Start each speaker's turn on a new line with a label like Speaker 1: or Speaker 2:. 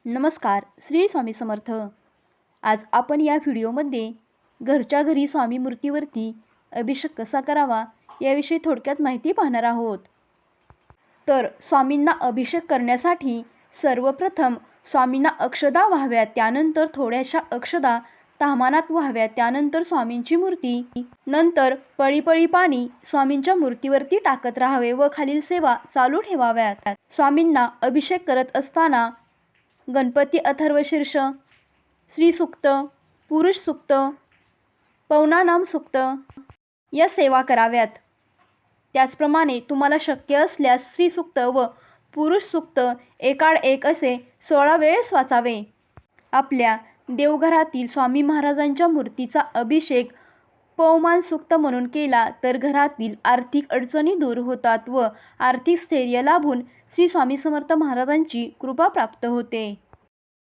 Speaker 1: नमस्कार, श्री स्वामी समर्थ. आज आपण या व्हिडिओमध्ये घरच्या घरी स्वामी मूर्तीवरती अभिषेक कसा करावा याविषयी थोडक्यात माहिती पाहणार आहोत. तर स्वामींना अभिषेक करण्यासाठी सर्वप्रथम स्वामींना अक्षदा व्हाव्यात, त्यानंतर थोड्याशा अक्षदा ताम्हाणात व्हाव्यात, त्यानंतर स्वामींची मूर्ती, नंतर पळीपळी पाणी स्वामींच्या मूर्तीवरती टाकत राहावे व खालील सेवा चालू ठेवाव्यात. स्वामींना अभिषेक करत असताना गणपती अथर्वशीर्ष, श्री सूक्त, पुरुष सूक्त, पवनानाम सूक्त या सेवा कराव्यात. त्याचप्रमाणे तुम्हाला शक्य असल्यास श्री सूक्त व पुरुष सूक्त एकाड एक असे 16 वेळेस वाचावे. आपल्या देवघरातील स्वामी महाराजांच्या मूर्तीचा अभिषेक पवमान सूक्त म्हणून केला तर घरातील आर्थिक अडचणी दूर होतात व आर्थिक स्थैर्य लाभून श्री स्वामी समर्थ महाराजांची कृपा प्राप्त होते.